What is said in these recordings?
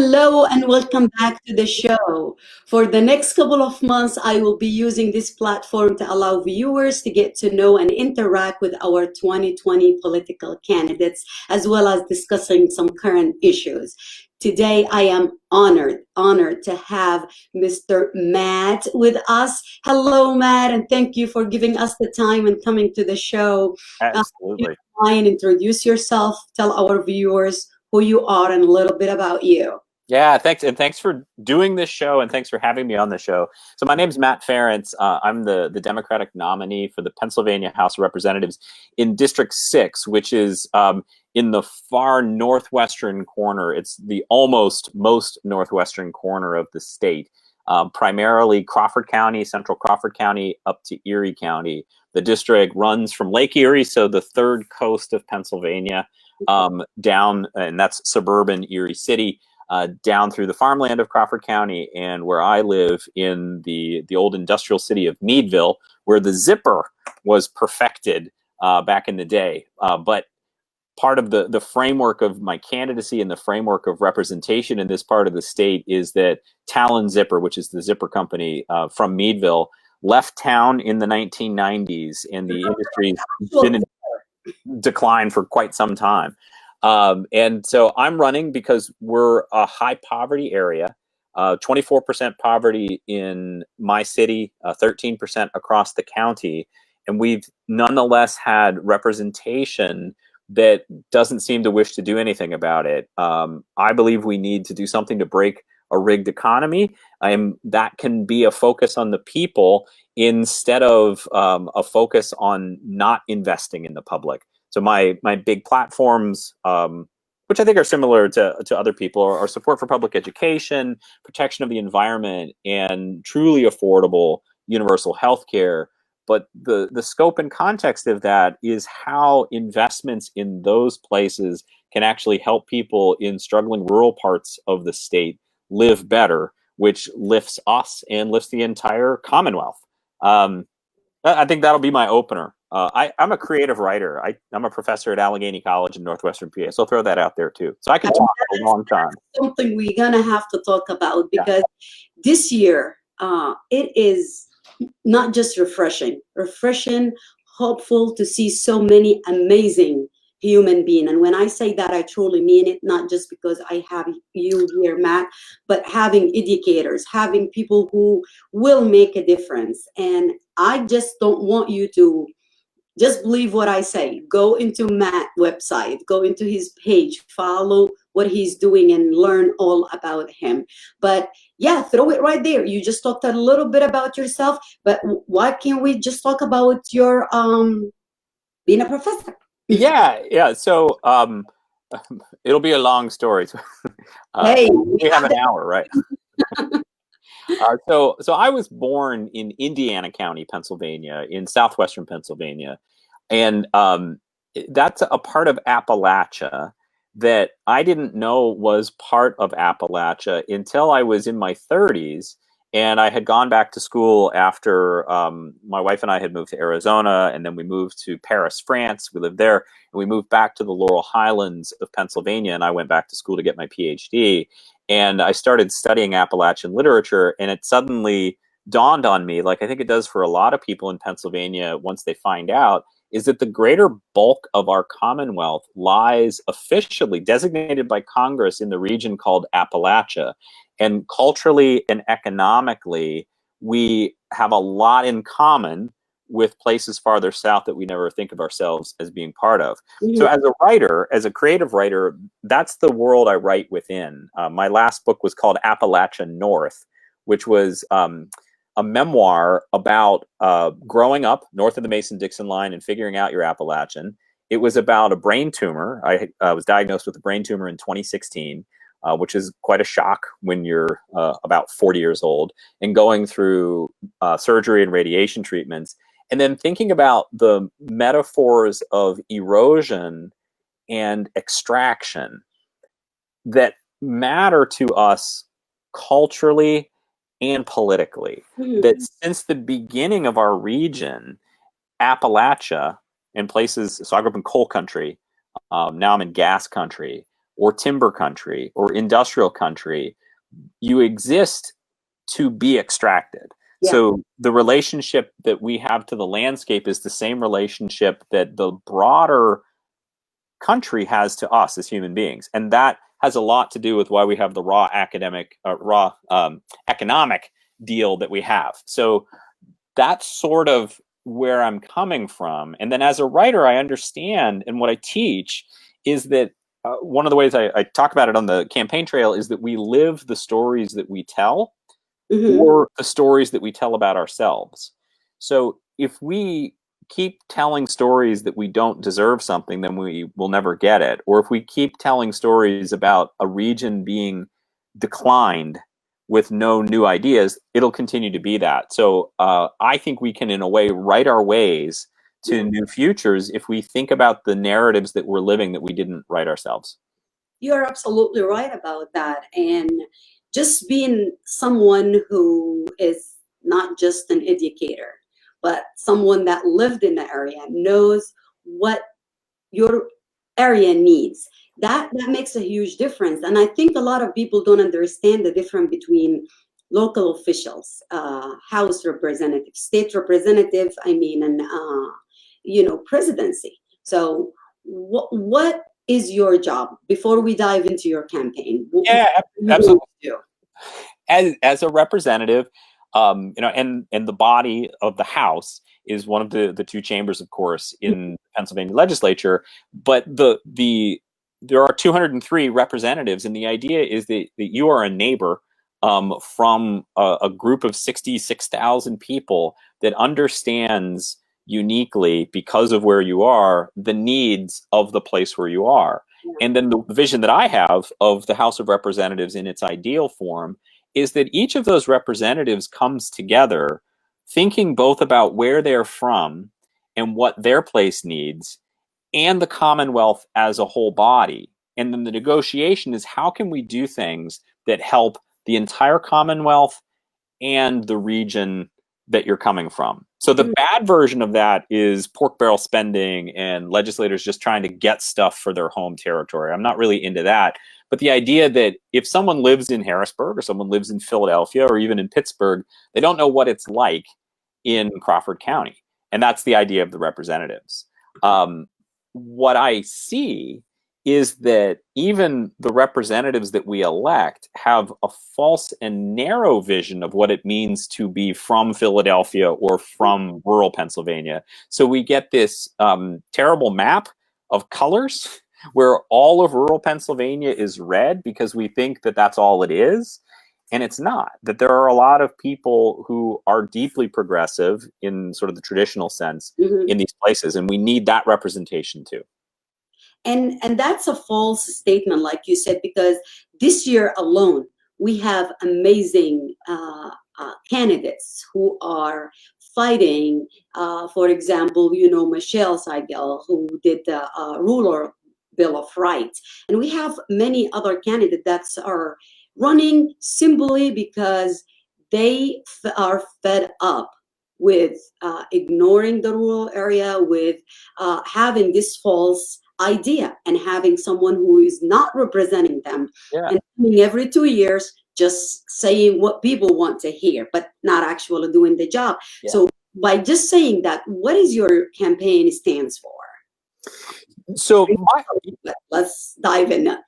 Hello and welcome back to the show. For the next couple of months, I will be using this platform to allow viewers to get to know and interact with our 2020 political candidates, as well as discussing some current issues. Today, I am honored to have Mr. Matt with us. Hello, Matt, and thank you for giving us the time and coming to the show. You Absolutely. try and introduce yourself, tell our viewers who you are and a little bit about you. Yeah, thanks. And thanks for doing this show, and thanks for having me on the show. So my name's Matt Ferrence. I'm the Democratic nominee for the Pennsylvania House of Representatives in District 6, which is in the far northwestern corner. It's the almost most northwestern corner of the state, primarily Crawford County, central Crawford County, up to Erie County. The district runs from Lake Erie, so the third coast of Pennsylvania, down, and that's suburban Erie City, down through the farmland of Crawford County, and where I live in the old industrial city of Meadville, where the zipper was perfected back in the day. But part of the framework of my candidacy and the framework of representation in this part of the state is that Talon Zipper, which is the zipper company from Meadville, left town in the 1990s, and the industry's been in decline for quite some time. And so I'm running because we're a high poverty area, 24% poverty in my city, 13% across the county. And we've nonetheless had representation that doesn't seem to wish to do anything about it. I believe we need to do something to break a rigged economy. That can be a focus on the people instead of a focus on not investing in the public. So my big platforms, which I think are similar to other people, are support for public education, protection of the environment, and truly affordable universal health care. But the scope and context of that is how investments in those places can actually help people in struggling rural parts of the state live better, which lifts us and lifts the entire Commonwealth. I think that'll be my opener. I'm a creative writer. I'm a professor at Allegheny College in Northwestern PA, so I'll throw that out there too. So I can talk for a long time. Something we're gonna have to talk about, because this year it is not just refreshing, hopeful to see so many amazing human being. And when I say that, I truly mean it, not just because I have you here, Matt, but having educators, having people who will make a difference. And I just don't want you to just believe what I say. Go into Matt's website, go into his page, follow what he's doing, and learn all about him. But yeah, throw it right there. You just talked a little bit about yourself, but why can't we just talk about your being a professor? Yeah. So it'll be a long story. Hey, we have an hour, right? So I was born in Indiana County, Pennsylvania, in southwestern Pennsylvania, and that's a part of Appalachia that I didn't know was part of Appalachia until I was in my 30s, and I had gone back to school after my wife and I had moved to Arizona, and then we moved to Paris, France. We lived there, and we moved back to the Laurel Highlands of Pennsylvania, and I went back to school to get my PhD. And I started studying Appalachian literature, and it suddenly dawned on me, like I think it does for a lot of people in Pennsylvania once they find out, is that the greater bulk of our Commonwealth lies officially designated by Congress in the region called Appalachia. And culturally and economically, we have a lot in common with places farther south that we never think of ourselves as being part of. So as a writer, as a creative writer, that's the world I write within. My last book was called Appalachian North, which was a memoir about growing up north of the Mason-Dixon line and figuring out your Appalachian. It was about a brain tumor. I was diagnosed with a brain tumor in 2016, which is quite a shock when you're about 40 years old, and going through surgery and radiation treatments. And then thinking about the metaphors of erosion and extraction that matter to us culturally and politically. That since the beginning of our region, Appalachia and places, so I grew up in coal country, now I'm in gas country, or timber country or industrial country, you exist to be extracted. Yeah. So the relationship that we have to the landscape is the same relationship that the broader country has to us as human beings, and that has a lot to do with why we have the economic deal that we have. So that's sort of where I'm coming from. And then as a writer, I understand, and what I teach is that one of the ways I talk about it on the campaign trail is that we live the stories that we tell, or the stories that we tell about ourselves. So if we keep telling stories that we don't deserve something, then we will never get it. Or if we keep telling stories about a region being declined with no new ideas, it'll continue to be that. So I think we can, in a way, write our ways to new futures if we think about the narratives that we're living that we didn't write ourselves. You're absolutely right about that. And just being someone who is not just an educator, but someone that lived in the area, knows what your area needs. That makes a huge difference. And I think a lot of people don't understand the difference between local officials, House representative, state representative, and presidency. So what is your job before we dive into your campaign? Yeah, What absolutely. do you As a representative, and the body of the House is one of the two chambers, of course, in the Pennsylvania legislature. But there are 203 representatives, and the idea is that you are a neighbor from a group of 66,000 people that understands uniquely, because of where you are, the needs of the place where you are. And then the vision that I have of the House of Representatives in its ideal form is that each of those representatives comes together thinking both about where they're from and what their place needs, and the Commonwealth as a whole body. And then the negotiation is, how can we do things that help the entire Commonwealth and the region that you're coming from? So the bad version of that is pork barrel spending and legislators just trying to get stuff for their home territory. I'm not really into that. But the idea that if someone lives in Harrisburg or someone lives in Philadelphia or even in Pittsburgh, they don't know what it's like in Crawford County. And that's the idea of the representatives. What I see is that even the representatives that we elect have a false and narrow vision of what it means to be from Philadelphia or from rural Pennsylvania. So we get this terrible map of colors where all of rural Pennsylvania is red because we think that that's all it is. And it's not. That there are a lot of people who are deeply progressive in sort of the traditional sense in these places, and we need that representation too. And that's a false statement, like you said, because this year alone, we have amazing candidates who are fighting. For example, Michelle Seigel, who did the Rural Bill of Rights. And we have many other candidates that are running simply because they are fed up with ignoring the rural area, with having this false idea and having someone who is not representing them, and coming every 2 years just saying what people want to hear, but not actually doing the job. So by just saying that, what is your campaign stands for? So let's dive in.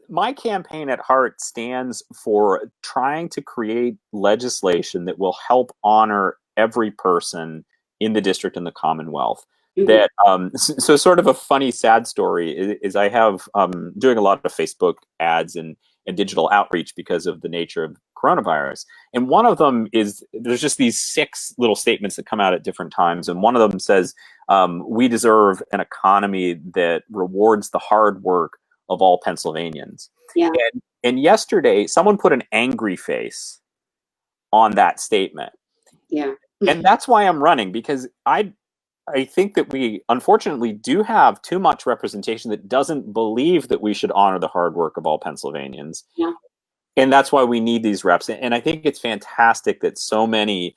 My campaign at heart stands for trying to create legislation that will help honor every person in the district and the Commonwealth. That so sort of a funny, sad story is I have doing a lot of Facebook ads and digital outreach because of the nature of coronavirus. And one of them is, there's just these 6 little statements that come out at different times. And one of them says, we deserve an economy that rewards the hard work of all Pennsylvanians. And yesterday, someone put an angry face on that statement. And that's why I'm running, because I think that we unfortunately do have too much representation that doesn't believe that we should honor the hard work of all Pennsylvanians. And that's why we need these reps. And I think it's fantastic that so many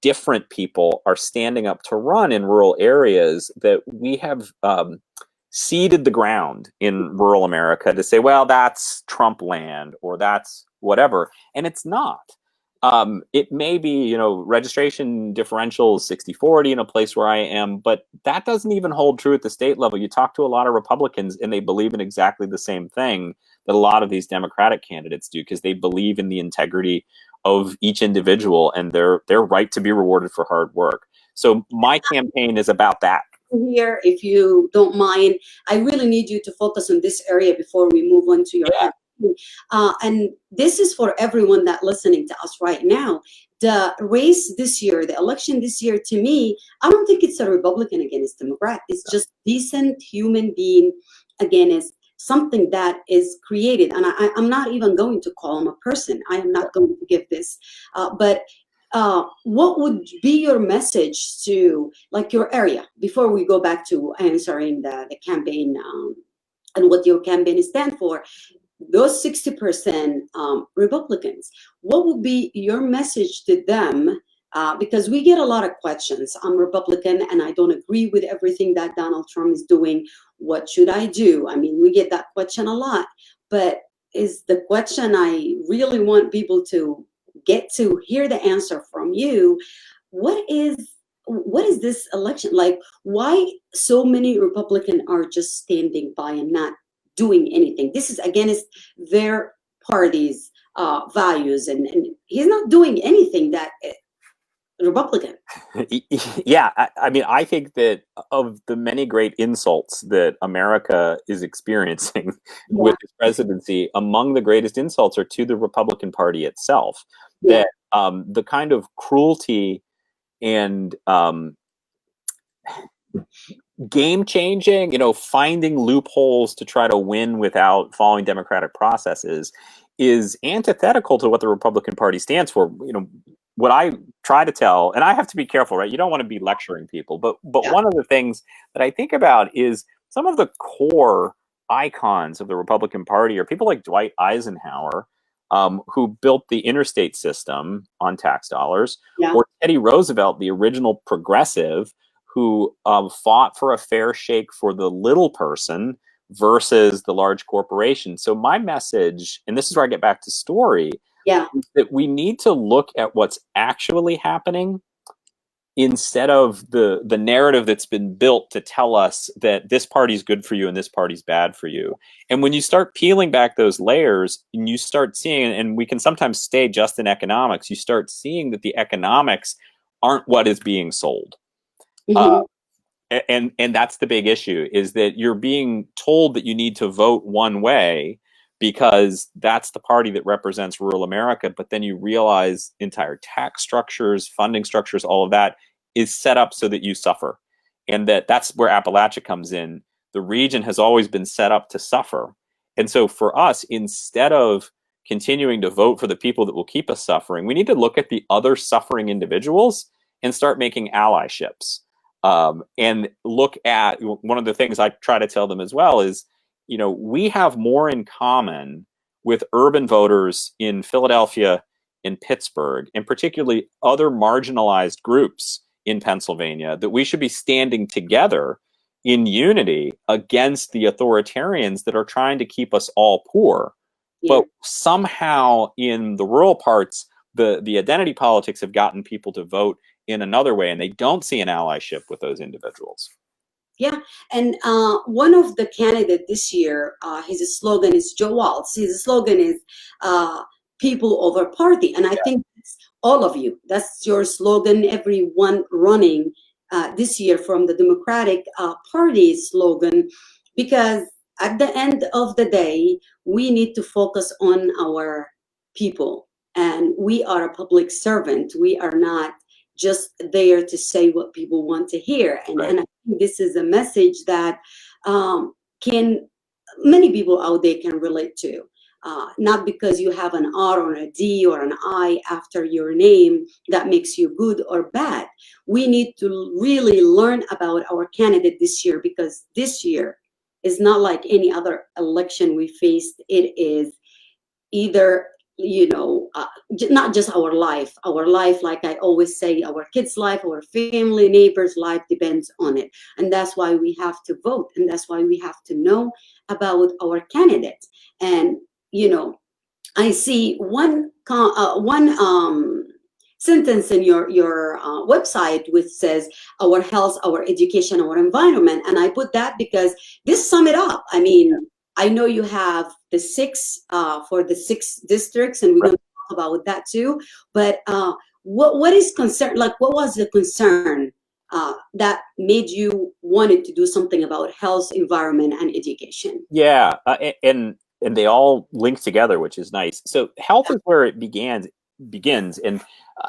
different people are standing up to run in rural areas, that we have seeded the ground in rural America to say, well, that's Trump land or that's whatever. And it's not. It may be, you know, registration differential 60-40 in a place where I am, but that doesn't even hold true at the state level. You talk to a lot of Republicans and they believe in exactly the same thing that a lot of these Democratic candidates do, because they believe in the integrity of each individual and their right to be rewarded for hard work. So my campaign is about that. Here, if you don't mind, I really need you to focus on this area before we move on to your campaign. And this is for everyone that listening to us right now. The race this year, the election this year, to me, I don't think it's a Republican against Democrat. It's just decent human being against something that is created. And I'm not even going to call him a person. I am not going to give this. But what would be your message to, like, your area, before we go back to answering the campaign and what your campaign stands for? Those 60% Republicans, what would be your message to them? Because we get a lot of questions. I'm Republican and I don't agree with everything that Donald Trump is doing. What should I do? I mean, we get that question a lot, but is the question I really want people to get to hear the answer from you. What is this election like? Why so many Republicans are just standing by and not doing anything? This is against their party's values, and he's not doing anything that Republican. Yeah, I mean, I think that of the many great insults that America is experiencing with this presidency, among the greatest insults are to the Republican Party itself. That the kind of cruelty and game changing, you know, finding loopholes to try to win without following democratic processes is antithetical to what the Republican Party stands for. You know, what I try to tell, and I have to be careful, right? You don't want to be lecturing people, but one of the things that I think about is some of the core icons of the Republican Party are people like Dwight Eisenhower, who built the interstate system on tax dollars, or Teddy Roosevelt, the original progressive, who fought for a fair shake for the little person versus the large corporation. So my message, and this is where I get back to story, is that we need to look at what's actually happening instead of the narrative that's been built to tell us that this party's good for you and this party's bad for you. And when you start peeling back those layers and you start seeing, and we can sometimes stay just in economics, you start seeing that the economics aren't what is being sold. And that's the big issue, is that you're being told that you need to vote one way because that's the party that represents rural America. But then you realize entire tax structures, funding structures, all of that is set up so that you suffer. And that's where Appalachia comes in. The region has always been set up to suffer. And so for us, instead of continuing to vote for the people that will keep us suffering, we need to look at the other suffering individuals and start making allyships. And look at, one of the things I try to tell them as well is, you know, we have more in common with urban voters in Philadelphia, in Pittsburgh, and particularly other marginalized groups in Pennsylvania, that we should be standing together in unity against the authoritarians that are trying to keep us all poor. But somehow in the rural parts, the identity politics have gotten people to vote in another way, and they don't see an allyship with those individuals. Yeah, and one of the candidates this year, his slogan is Joe Waltz. His slogan is people over party. And I think it's all of you. That's your slogan, everyone running this year from the Democratic Party slogan, because at the end of the day, we need to focus on our people. And we are a public servant. We are not just there to say what people want to hear. And I think this is a message that many people out there can relate to. Not because you have an R or a D or an I after your name that makes you good or bad. We need to really learn about our candidate this year, because this year is not like any other election we faced. It is either not just our life. Our life, like I always say, our kids' life, our family, neighbors' life depends on it. And that's why we have to vote. And that's why we have to know about our candidates. And, I see one sentence in your website which says our health, our education, our environment, and I put that because this sum it up. I mean, I know you have the six for the 6 districts, and we're going to talk about that too. But what is concern? Like, what was the concern that made you wanted to do something about health, environment, and education? Yeah, and they all link together, which is nice. So health is where it begins, and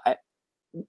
uh,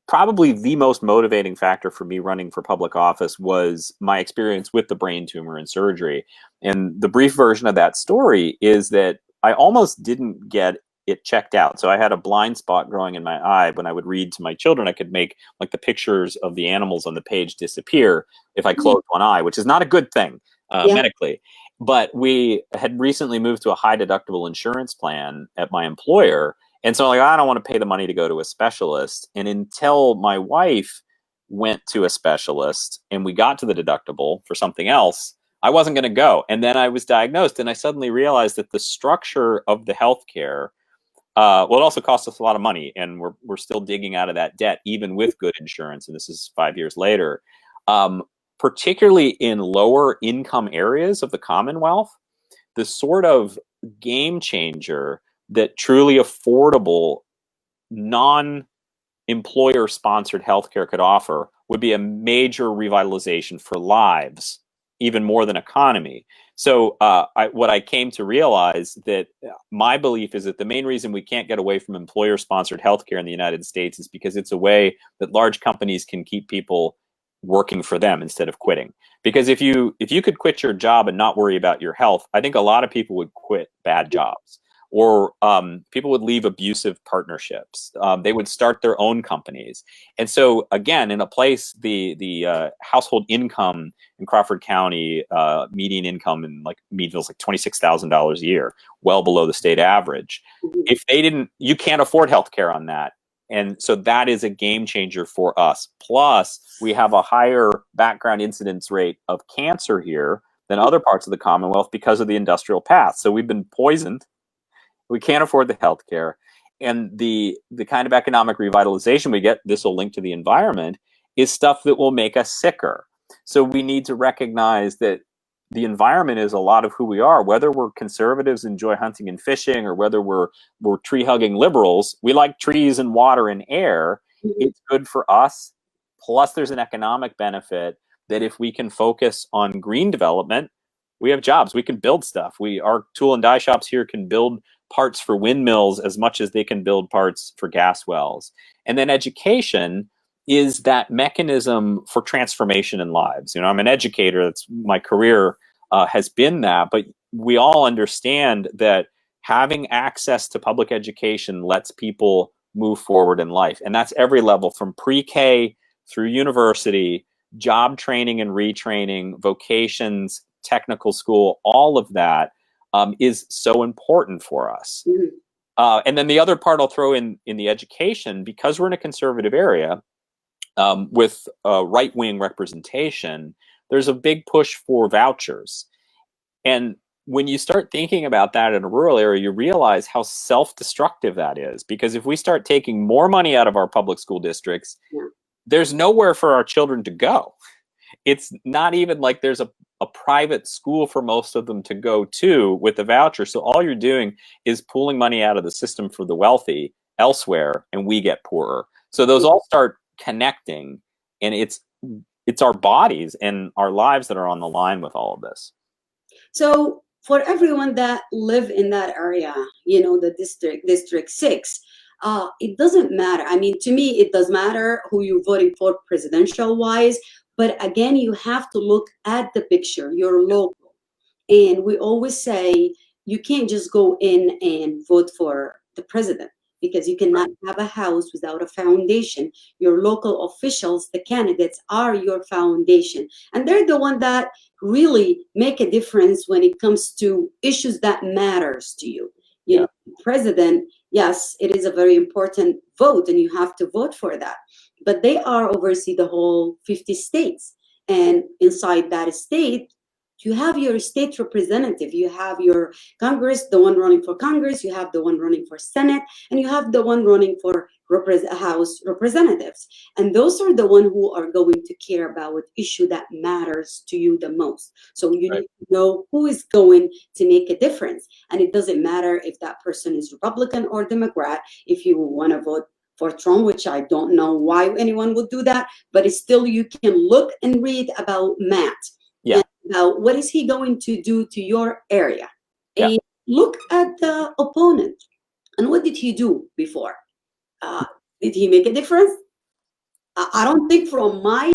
probably the most motivating factor for me running for public office was my experience with the brain tumor and surgery. And the brief version of that story is that I almost didn't get it checked out. So I had a blind spot growing in my eye. When I would read to my children, I could make like the pictures of the animals on the page disappear if I closed one eye, which is not a good thing medically. But we had recently moved to a high deductible insurance plan at my employer. And so I don't want to pay the money to go to a specialist. And until my wife went to a specialist and we got to the deductible for something else, I wasn't going to go. And then I was diagnosed, and I suddenly realized that the structure of the healthcare, well, it also costs us a lot of money, and we're still digging out of that debt, even with good insurance. And this is 5 years later. Particularly in lower income areas of the Commonwealth, the sort of game changer that truly affordable, non-employer sponsored healthcare could offer would be a major revitalization for lives, even more than economy. So what I came to realize that my belief is that the main reason we can't get away from employer sponsored healthcare in the United States is because it's a way that large companies can keep people working for them instead of quitting. Because if you could quit your job and not worry about your health, I think a lot of people would quit bad jobs, or people would leave abusive partnerships. They would start their own companies. And so again, in a place, the household income in Crawford County, median income in like Meadville is like $26,000 a year, well below the state average. If they didn't, you can't afford healthcare on that. And so that is a game changer for us. Plus, we have a higher background incidence rate of cancer here than other parts of the Commonwealth because of the industrial path. So we've been poisoned. We can't afford the healthcare. And the kind of economic revitalization we get, this will link to the environment, is stuff that will make us sicker. So we need to recognize that the environment is a lot of who we are. Whether we're conservatives, enjoy hunting and fishing, or whether we're tree-hugging liberals, we like trees and water and air. It's good for us. Plus, there's an economic benefit that if we can focus on green development, we have jobs. We can build stuff. Our tool and die shops here can build parts for windmills as much as they can build parts for gas wells. And then education is that mechanism for transformation in lives. I'm an educator. That's my career has been that. But we all understand that having access to public education lets people move forward in life. And that's every level, from pre-K through university, job training and retraining, vocations, technical school, all of that is so important for us. And then the other part I'll throw in the education, because we're in a conservative area, with right-wing representation, there's a big push for vouchers. And when you start thinking about that in a rural area, you realize how self-destructive that is. Because if we start taking more money out of our public school districts, there's nowhere for our children to go. It's not even like there's a private school for most of them to go to with a voucher. So all you're doing is pulling money out of the system for the wealthy elsewhere, and we get poorer. So those all start connecting, and it's our bodies and our lives that are on the line with all of this. So for everyone that live in that area, the district 6, it doesn't matter. I mean, to me, it does matter who you're voting for presidential wise, but again, you have to look at the picture, your local. And we always say you can't just go in and vote for the president, because you cannot have a house without a foundation. Your local officials, the candidates, are your foundation. And they're the one that really make a difference when it comes to issues that matters to you. You know, president, yes, it is a very important vote and you have to vote for that. But they are oversee the whole 50 states. And inside that state, you have your state representative, you have your Congress, the one running for Congress, you have the one running for Senate, and you have the one running for House Representatives. And those are the one who are going to care about what issue that matters to you the most. So you Right. need to know who is going to make a difference. And it doesn't matter if that person is Republican or Democrat. If you want to vote for Trump, which I don't know why anyone would do that, but it's still, you can look and read about Matt. Yeah. Now, what is he going to do to your area? Yeah. And look at the opponent. And what did he do before? Did he make a difference? I don't think from my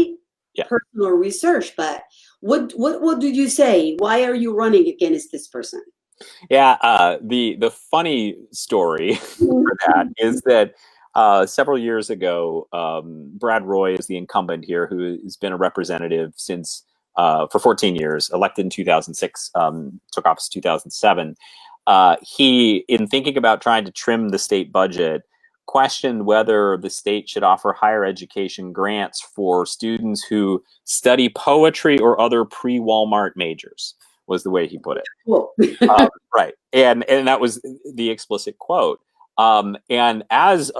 personal research, but what did you say? Why are you running against this person? Yeah, the funny story for that is that several years ago, Brad Roy is the incumbent here, who has been a representative since for 14 years, elected in 2006, took office in 2007. He, in thinking about trying to trim the state budget, questioned whether the state should offer higher education grants for students who study poetry or other pre-Walmart majors, was the way he put it. Cool. Right. And that was the explicit quote. And as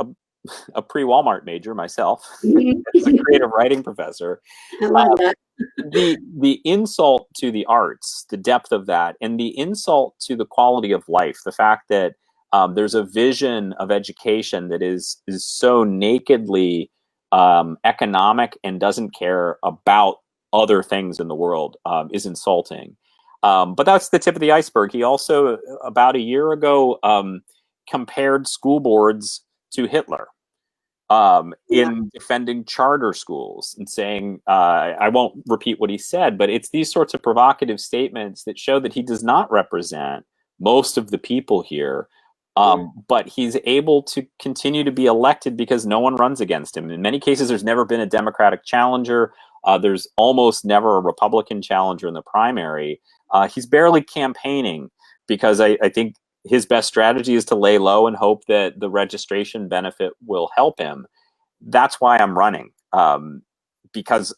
a pre-Walmart major myself, as a creative writing professor, I love that. the insult to the arts, the depth of that, and the insult to the quality of life, the fact that there's a vision of education that is so nakedly economic and doesn't care about other things in the world is insulting. But that's the tip of the iceberg. He also, about a year ago, compared school boards to Hitler in defending charter schools and saying, I won't repeat what he said, but it's these sorts of provocative statements that show that he does not represent most of the people here. But he's able to continue to be elected because no one runs against him. In many cases, there's never been a Democratic challenger. There's almost never a Republican challenger in the primary. He's barely campaigning because I think his best strategy is to lay low and hope that the registration benefit will help him. That's why I'm running, because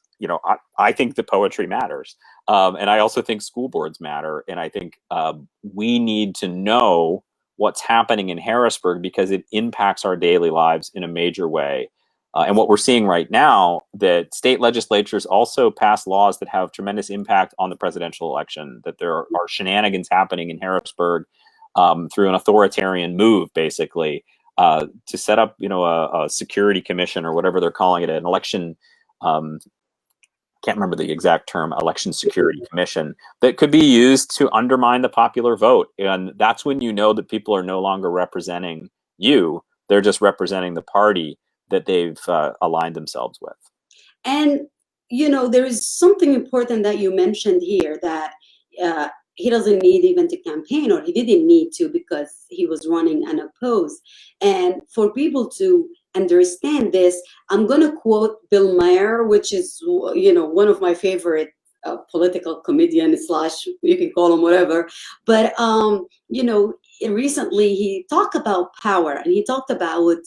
I think the poetry matters, and I also think school boards matter, and I think we need to know what's happening in Harrisburg because it impacts our daily lives in a major way. And what we're seeing right now, that state legislatures also pass laws that have tremendous impact on the presidential election, that there are shenanigans happening in Harrisburg through an authoritarian move, basically, to set up, a security commission or whatever they're calling it, an election, can't remember the exact term, election security commission, that could be used to undermine the popular vote. And that's when you know that people are no longer representing you. They're just representing the party that they've aligned themselves with. And, there is something important that you mentioned here, that he doesn't need even to campaign, or he didn't need to because he was running unopposed. And for people to understand this, I'm going to quote Bill Maher, which is, one of my favorite political comedian slash, you can call him whatever. But, recently he talked about power, and he talked about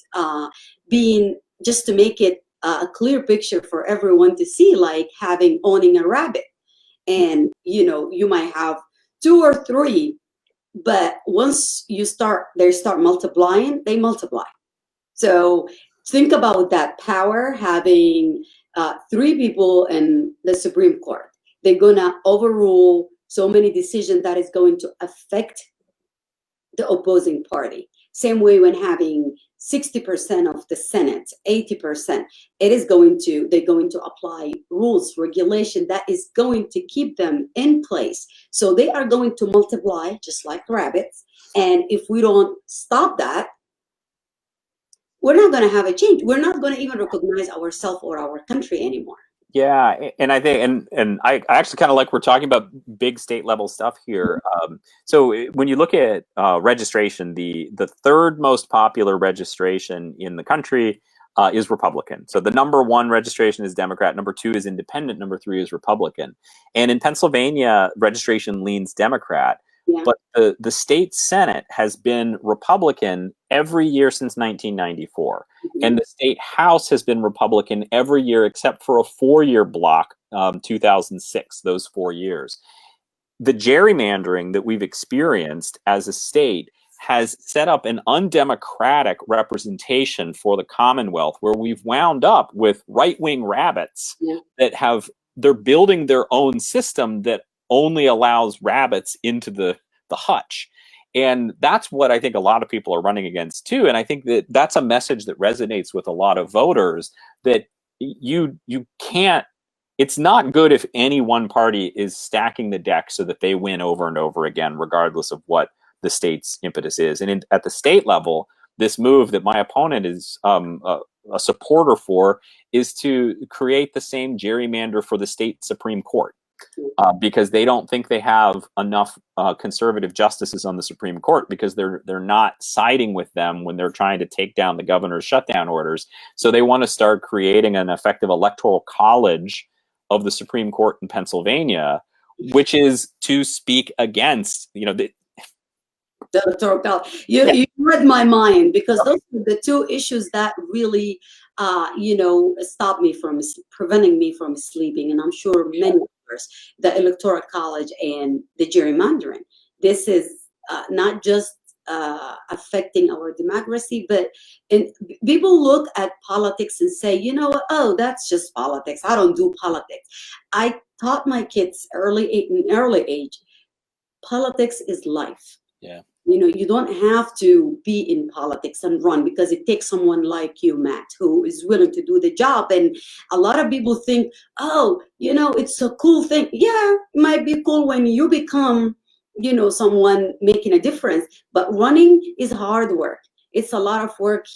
being, just to make it a clear picture for everyone to see, like owning a rabbit. And, you might have 2 or 3, but once they start multiplying, they multiply. So think about that power, having 3 people in the Supreme Court. They're going to overrule so many decisions that is going to affect the opposing party. Same way when having 60% of the Senate, 80%, they're going to apply rules, regulation that is going to keep them in place. So they are going to multiply just like rabbits. And if we don't stop that, we're not going to have a change. We're not going to even recognize ourselves or our country anymore. Yeah, and I think, and I actually kind of like we're talking about big state level stuff here. So when you look at registration, the third most popular registration in the country is Republican. So the number 1 registration is Democrat, number 2 is Independent, number 3 is Republican. And in Pennsylvania, registration leans Democrat. Yeah. But the state Senate has been Republican every year since 1994. And the state House has been Republican every year except for a 4-year block, 2006, those 4 years. The gerrymandering that we've experienced as a state has set up an undemocratic representation for the Commonwealth, where we've wound up with right-wing rabbits that they're building their own system that only allows rabbits into the hutch. And that's what I think a lot of people are running against too. And I think that that's a message that resonates with a lot of voters, that you can't, it's not good if any one party is stacking the deck so that they win over and over again, regardless of what the state's impetus is. And at the state level, this move that my opponent is a supporter for is to create the same gerrymander for the state Supreme Court. Because they don't think they have enough conservative justices on the Supreme Court, because they're not siding with them when they're trying to take down the governor's shutdown orders. So they want to start creating an effective electoral college of the Supreme Court in Pennsylvania, which is to speak against, the electoral college. You read my mind, because those are the two issues that really, stop me from preventing me from sleeping, and I'm sure many others, the electoral college and the gerrymandering. This is not just affecting our democracy, but people look at politics and say, oh, that's just politics. I don't do politics. I taught my kids early age, politics is life. Yeah. You don't have to be in politics and run, because it takes someone like you, Matt, who is willing to do the job. And a lot of people think, oh, it's a cool thing. Yeah, it might be cool when you become, someone making a difference. But running is hard work. It's a lot of work.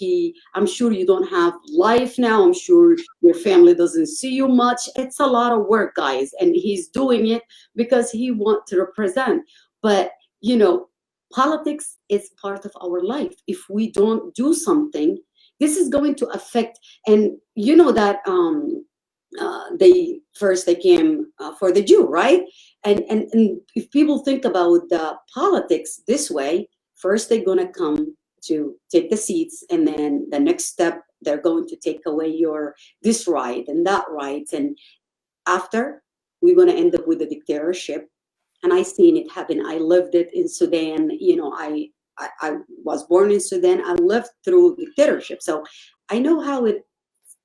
I'm sure you don't have life now. I'm sure your family doesn't see you much. It's a lot of work, guys. And he's doing it because he wants to represent. But, politics is part of our life. If we don't do something, this is going to affect. And that they came for the Jew, right? And if people think about the politics this way, first they're going to come to take the seats, and then the next step, they're going to take away your this right and that right, and after, we're going to end up with a dictatorship. And I seen it happen. I lived it in Sudan. I was born in Sudan. I lived through dictatorship. So I know how it's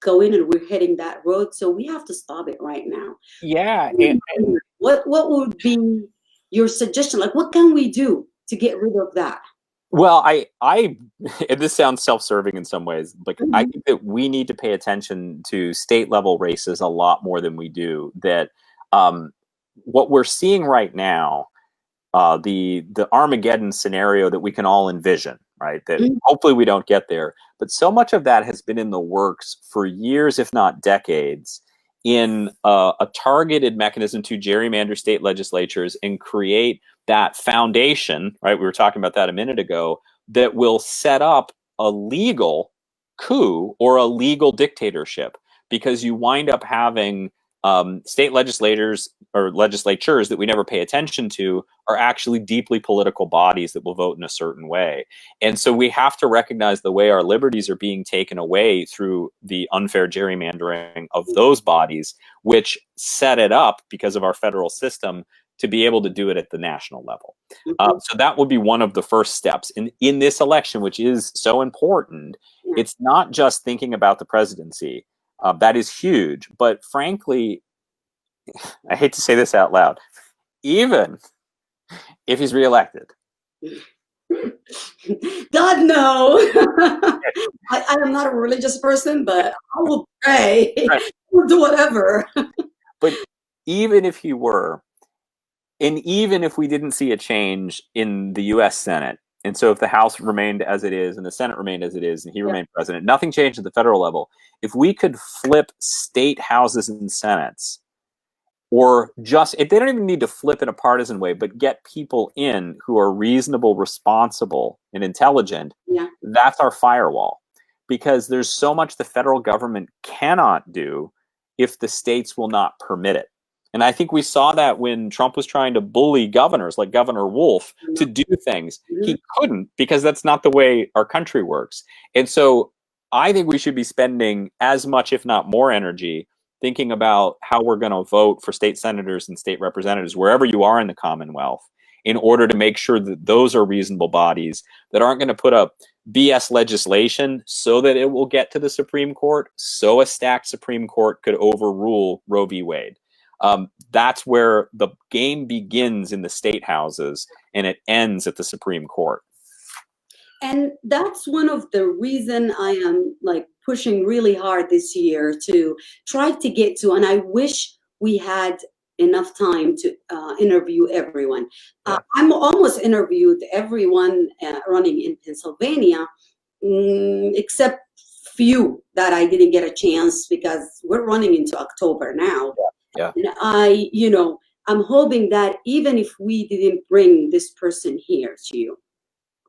going, and we're heading that road. So we have to stop it right now. Yeah. What would be your suggestion? Like, what can we do to get rid of that? Well, I and this sounds self-serving in some ways, but I think that we need to pay attention to state level races a lot more than we do. That what we're seeing right now, the Armageddon scenario that we can all envision, right? That hopefully we don't get there, but so much of that has been in the works for years, if not decades, in a targeted mechanism to gerrymander state legislatures and create that foundation, right? We were talking about that a minute ago, that will set up a legal coup or a legal dictatorship, because you wind up having state legislators or legislatures that we never pay attention to are actually deeply political bodies that will vote in a certain way. And so we have to recognize the way our liberties are being taken away through the unfair gerrymandering of those bodies, which set it up, because of our federal system, to be able to do it at the national level. So that would be one of the first steps in this election, which is so important. It's not just thinking about the presidency. That is huge. But frankly, I hate to say this out loud, even if he's reelected. God, no. I am not a religious person, but I will pray. Right. I will do whatever. But even if he were, and even if we didn't see a change in the U.S. Senate, and so if the House remained as it is and the Senate remained as it is and he remained president, nothing changed at the federal level. If we could flip state houses and senates, or just, if they don't even need to flip in a partisan way, but get people in who are reasonable, responsible, and intelligent, that's our firewall. Because there's so much the federal government cannot do if the states will not permit it. And I think we saw that when Trump was trying to bully governors like Governor Wolf to do things. He couldn't, because that's not the way our country works. And so I think we should be spending as much, if not more, energy thinking about how we're going to vote for state senators and state representatives, wherever you are in the Commonwealth, in order to make sure that those are reasonable bodies that aren't going to put up BS legislation so that it will get to the Supreme Court, so a stacked Supreme Court could overrule Roe v. Wade. That's where the game begins in the state houses and it ends at the Supreme Court. And that's one of the reason I am like pushing really hard this year to try to get to, and I wish we had enough time to interview everyone. I'm almost interviewed everyone running in Pennsylvania, except few that I didn't get a chance because we're running into October now. And I'm hoping that even if we didn't bring this person here to you,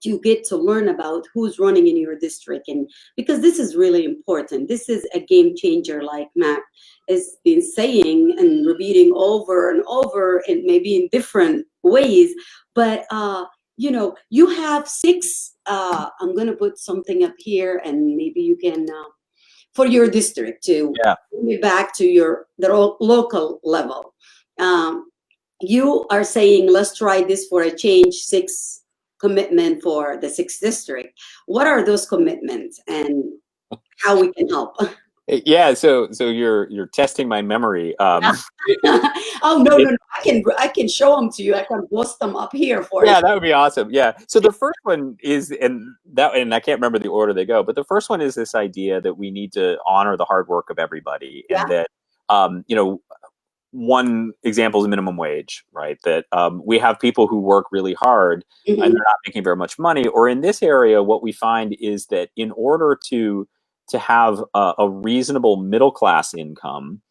you get to learn about who's running in your district, and because this is really important. This is a game changer, like Matt has been saying and repeating over and over, and maybe in different ways. But you have 6. I'm gonna put something up here, and maybe you can for your district to bring it back to the local level. You are saying let's try this for a change 6 commitment for the 6th district. What are those commitments and how we can help? Yeah, so you're testing my memory. Oh no, I can show them to you. I can post them up here for you. Yeah, that would be awesome. Yeah. So the first one is, and I can't remember the order they go, but the first one is this idea that we need to honor the hard work of everybody, and that one example is minimum wage, right? That we have people who work really hard and they're not making very much money. Or in this area, what we find is that in order to have a reasonable middle class income,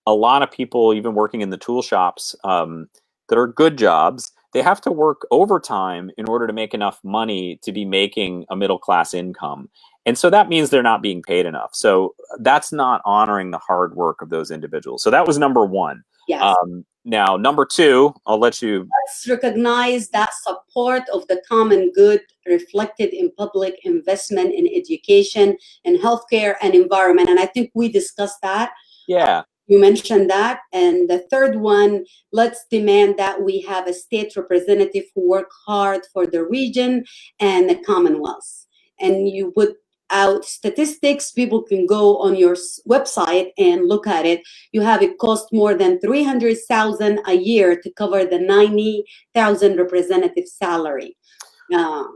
a lot of people, even working in the tool shops that are good jobs, they have to work overtime in order to make enough money to be making a middle class income. And so that means they're not being paid enough. So that's not honoring the hard work of those individuals. So that was number one. Yes. Now, number 2, I'll let you. Let's recognize that support of the common good reflected in public investment in education and healthcare and environment. And I think we discussed that. Yeah. You mentioned that. And the third one, let's demand that we have a state representative who work hard for the region and the Commonwealth. And you put out statistics. People can go on your website and look at it. You have it cost more than $300,000 a year to cover the $90,000 representative salary.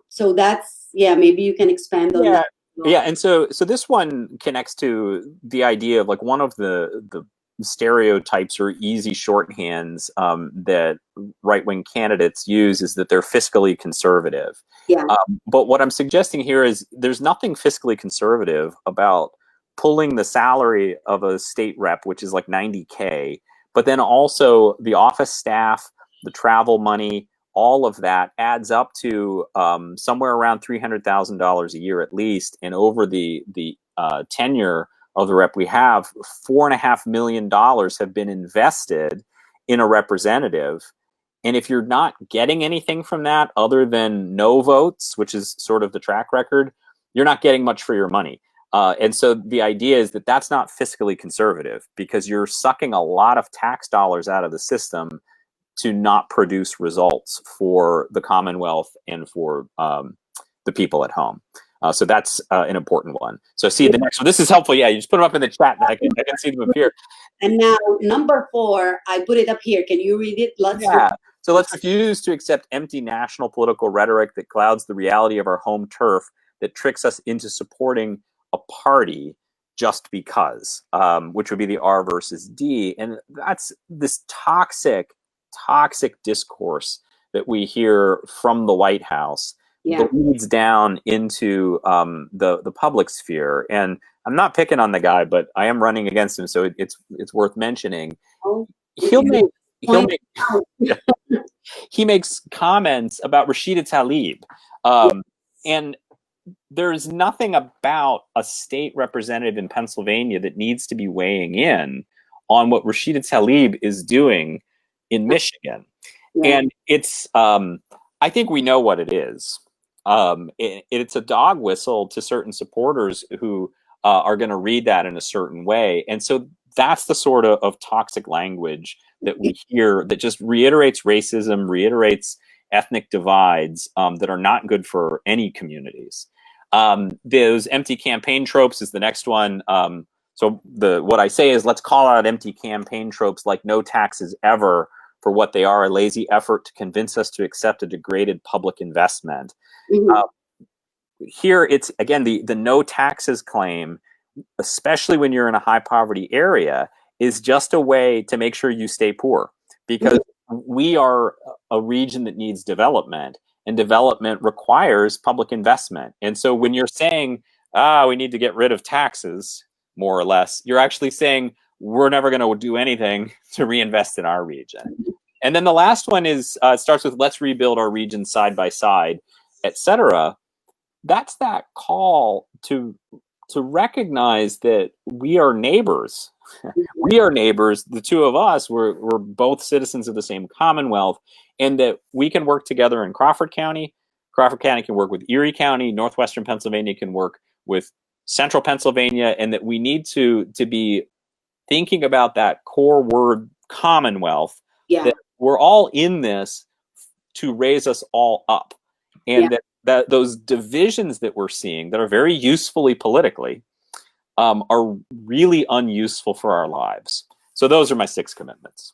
So that's, maybe you can expand on that. Yeah, and so this one connects to the idea of like one of the stereotypes or easy shorthands that right-wing candidates use is that they're fiscally conservative. Yeah. But what I'm suggesting here is there's nothing fiscally conservative about pulling the salary of a state rep, which is like $90K, but then also the office staff, the travel money, all of that adds up to somewhere around $300,000 a year at least. And over the tenure of the rep we have, $4.5 million have been invested in a representative. And if you're not getting anything from that other than no votes, which is sort of the track record, you're not getting much for your money. And so the idea is that that's not fiscally conservative, because you're sucking a lot of tax dollars out of the system to not produce results for the Commonwealth and for the people at home. So that's an important one. So see the next one. This is helpful. Yeah, you just put them up in the chat. I can see them up here. And now number 4, I put it up here. Can you read it? So let's refuse to accept empty national political rhetoric that clouds the reality of our home turf, that tricks us into supporting a party just because, which would be the R versus D. And that's this toxic discourse that we hear from the White House that leads down into the public sphere. And I'm not picking on the guy, but I am running against him, so it's worth mentioning. He makes comments about Rashida Tlaib, and there's nothing about a state representative in Pennsylvania that needs to be weighing in on what Rashida Tlaib is doing in Michigan. Yeah. And it's, I think we know what it is. It's a dog whistle to certain supporters who are going to read that in a certain way. And so that's the sort of toxic language that we hear that just reiterates racism, reiterates ethnic divides that are not good for any communities. Those empty campaign tropes is the next one. So what I say is, let's call out empty campaign tropes like no taxes ever for what they are, a lazy effort to convince us to accept a degraded public investment. Here, it's, again, the no taxes claim, especially when you're in a high poverty area, is just a way to make sure you stay poor, because we are a region that needs development, and development requires public investment. And so when you're saying, we need to get rid of taxes, more or less, you're actually saying we're never going to do anything to reinvest in our region. And then the last one is, it starts with, let's rebuild our region side by side, etc. That's that call to recognize that we are neighbors. We are neighbors. The two of us, we're both citizens of the same Commonwealth, and that we can work together in Crawford County. Crawford County can work with Erie County. Northwestern Pennsylvania can work with Central Pennsylvania, and that we need to be thinking about that core word, Commonwealth. Yeah. That we're all in this to raise us all up, and that those divisions that we're seeing that are very usefully politically are really unuseful for our lives. So those are my 6 commitments.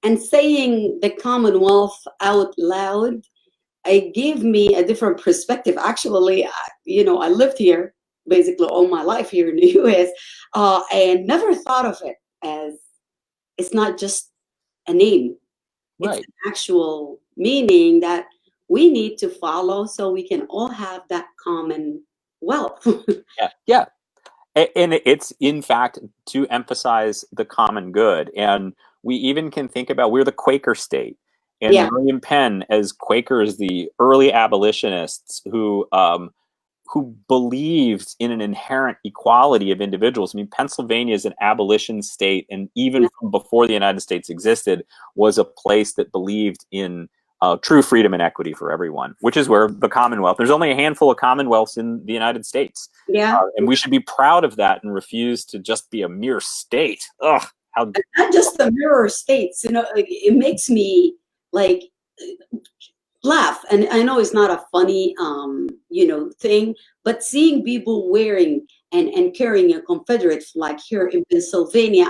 And saying the Commonwealth out loud, it gave me a different perspective. Actually, I lived here basically all my life here in the US, and never thought of it as, it's not just a name. It's an actual meaning that we need to follow so we can all have that common wealth. Yeah. And it's, in fact, to emphasize the common good. And we even can think about, we're the Quaker state. And William Penn, as Quakers, the early abolitionists who believed in an inherent equality of individuals. I mean, Pennsylvania is an abolition state, and even from before the United States existed, was a place that believed in true freedom and equity for everyone, which is where the Commonwealth, there's only a handful of Commonwealths in the United States. And we should be proud of that and refuse to just be a mere state. Ugh, not just the mirror states, it makes me like laugh. And I know it's not a funny, thing, but seeing people wearing and carrying a Confederate flag here in Pennsylvania,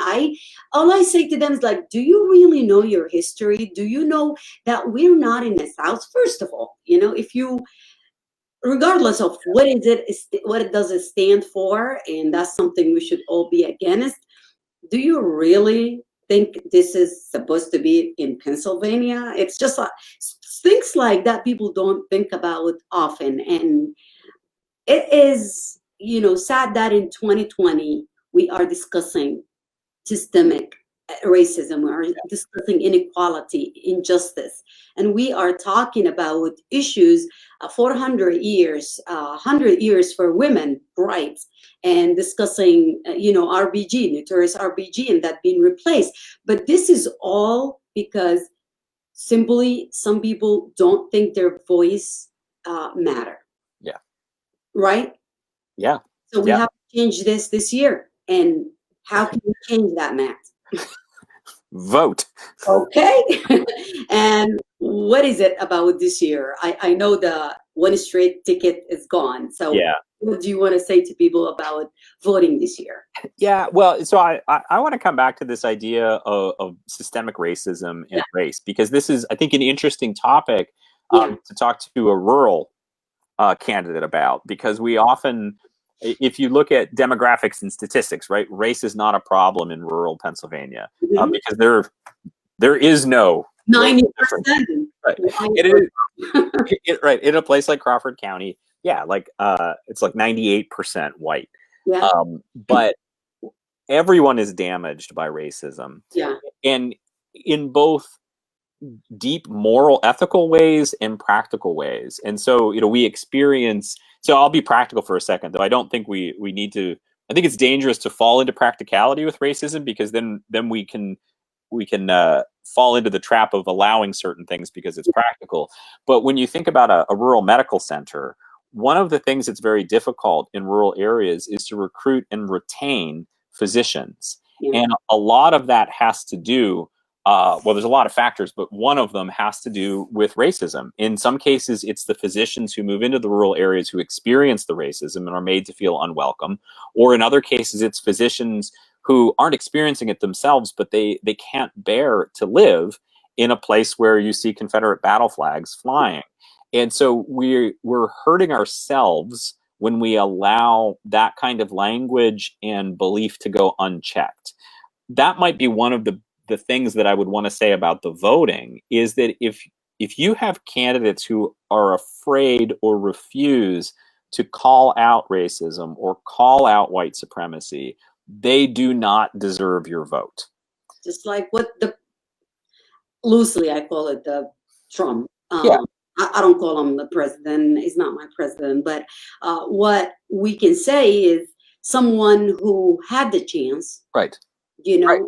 all I say to them is like, do you really know your history? Do you know that we're not in the South? First of all, if you, regardless of what does it stand for, and that's something we should all be against, do you really think this is supposed to be in Pennsylvania? It's just things like that people don't think about often. And it is, sad that in 2020, we are discussing systemic racism, we are discussing inequality, injustice, and we are talking about issues 400 years, 100 years for women rights, and discussing, RBG, notorious RBG, and that being replaced. But this is all because simply some people don't think their voice matter. Yeah. Right? Yeah. So we have to change this year. And how can we change that, Matt? Vote. Okay. And what is it about this year? I know the one straight ticket is gone. So what do you want to say to people about voting this year? Yeah, well, so I want to come back to this idea of systemic racism and race, because this is, I think, an interesting topic to talk to a rural candidate about, because we often, if you look at demographics and statistics, right, race is not a problem in rural Pennsylvania because there is no 90%. Right. It is right in a place like Crawford County. Yeah, like it's like 98% white. Yeah. But everyone is damaged by racism. Yeah. And in both deep moral, ethical ways and practical ways. And so, we experience, so I'll be practical for a second, though I don't think we need to I think it's dangerous to fall into practicality with racism, because then we can fall into the trap of allowing certain things because it's practical. But when you think about a rural medical center, one of the things that's very difficult in rural areas is to recruit and retain physicians. Yeah. And a lot of that has to do, well, there's a lot of factors, but one of them has to do with racism. In some cases, it's the physicians who move into the rural areas who experience the racism and are made to feel unwelcome. Or in other cases, it's physicians who aren't experiencing it themselves, but they can't bear to live in a place where you see Confederate battle flags flying. And so we're hurting ourselves when we allow that kind of language and belief to go unchecked. That might be one of the things that I would want to say about the voting, is that if you have candidates who are afraid or refuse to call out racism or call out white supremacy, they do not deserve your vote. Just like what loosely I call it the Trump. Yeah. I don't call him the president. He's not my president. But what we can say is someone who had the chance. Right. Right.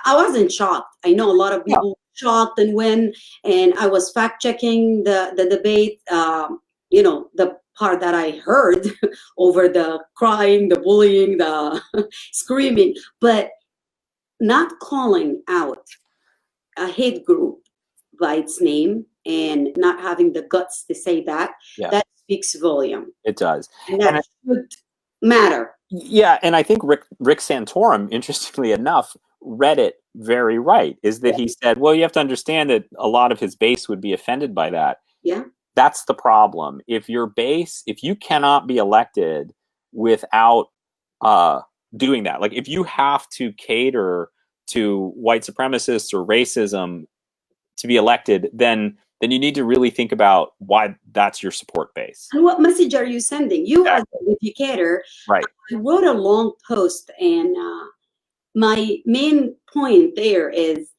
I wasn't shocked. I know a lot of people shocked and I was fact checking the debate. The part that I heard over the crying, the bullying, the screaming, but not calling out a hate group by its name and not having the guts to say that, that speaks volume. It does. And that should matter. Yeah, and I think Rick Santorum, interestingly enough, read it very right, is that he said, well, you have to understand that a lot of his base would be offended by that. Yeah. That's the problem. If you cannot be elected without doing that, like if you have to cater to white supremacists or racism to be elected, then you need to really think about why that's your support base. And what message are you sending? You as an educator, right? I wrote a long post, and my main point there is,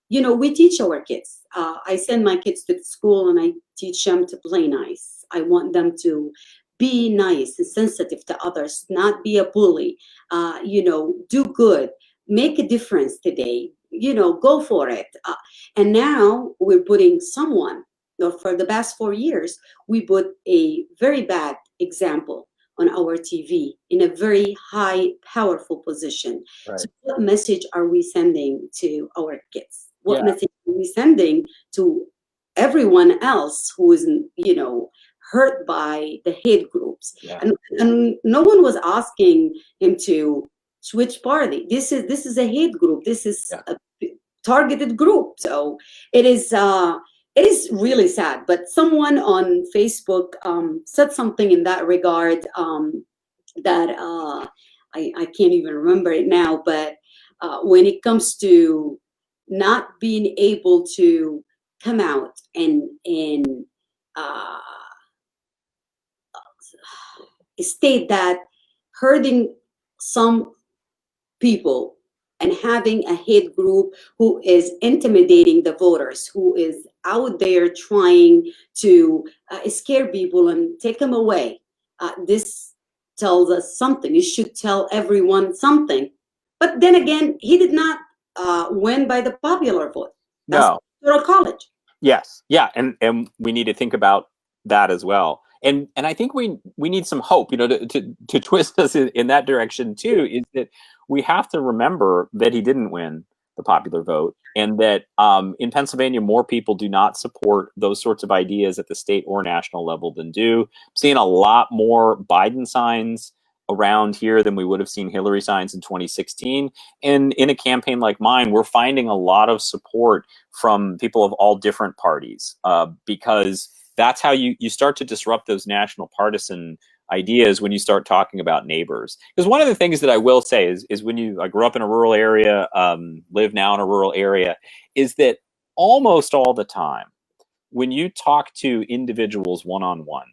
we teach our kids. I send my kids to school and I teach them to play nice. I want them to be nice and sensitive to others, not be a bully, do good, make a difference today, go for it. And now we're putting someone, for the past 4 years, we put a very bad example on our TV in a very high, powerful position. Right. So what message are we sending to our kids? What message are we sending to everyone else who is, hurt by the hate groups? Yeah. And no one was asking him to switch party. This is a hate group. This is a targeted group. So it is really sad. But someone on Facebook said something in that regard that I can't even remember it now. But when it comes to not being able to come out and state that hurting some people and having a hate group who is intimidating the voters, who is out there trying to scare people and take them away. This tells us something. It should tell everyone something. But then again, he did not win by the popular vote. That's Electoral College. Yes. Yeah. And we need to think about that as well. And I think we need some hope, to twist us in that direction too, is that we have to remember that he didn't win the popular vote, and that in Pennsylvania, more people do not support those sorts of ideas at the state or national level than do. I'm seeing a lot more Biden signs around here than we would have seen Hillary signs in 2016. And in a campaign like mine, we're finding a lot of support from people of all different parties, because that's how you start to disrupt those national partisan ideas, when you start talking about neighbors. Because one of the things that I will say is when I grew up in a rural area, live now in a rural area, is that almost all the time, when you talk to individuals one-on-one,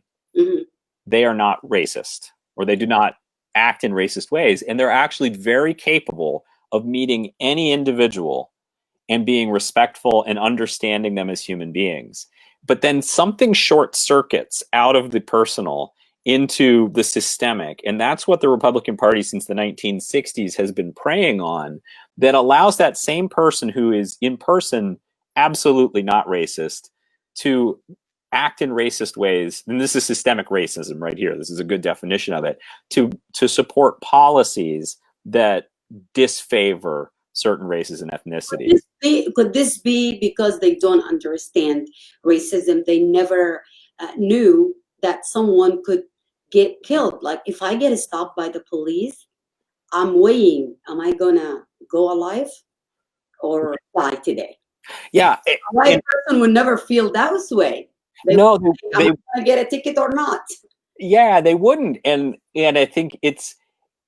they are not racist, or they do not act in racist ways. And they're actually very capable of meeting any individual and being respectful and understanding them as human beings. But then something short circuits out of the personal into the systemic. And that's what the Republican Party since the 1960s has been preying on, that allows that same person who is in person absolutely not racist to act in racist ways. And this is systemic racism right here. This is a good definition of it. To support policies that disfavor certain races and ethnicities. Could this be because they don't understand racism? They never knew that someone could get killed. Like if I get stopped by the police, I'm weighing, am I gonna go alive or die today? Yeah. A white person would never feel that way. They No, would think, am I gonna get a ticket or not? Yeah, they wouldn't. And I think it's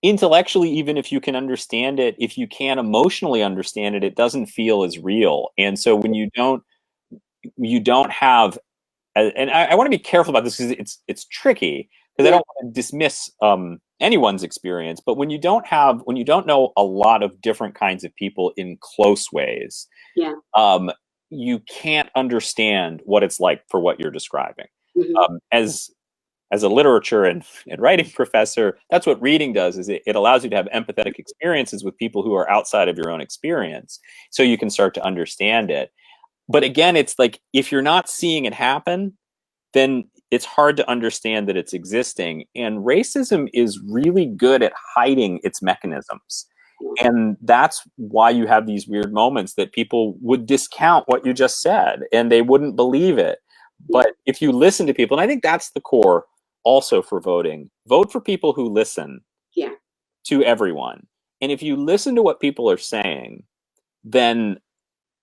intellectually, even if you can understand it, if you can't emotionally understand it, it doesn't feel as real. And so when you don't have, and I want to be careful about this because it's tricky, because I don't want to dismiss anyone's experience. But when you don't know a lot of different kinds of people in close ways, you can't understand what it's like for what you're describing. As a literature and writing professor, that's what reading does, is it allows you to have empathetic experiences with people who are outside of your own experience, so you can start to understand it. But again, it's like, if you're not seeing it happen, then it's hard to understand that it's existing. And racism is really good at hiding its mechanisms. And that's why you have these weird moments that people would discount what you just said and they wouldn't believe it. But if you listen to people, and I think that's the core also for voting, vote for people who listen to everyone. And if you listen to what people are saying, then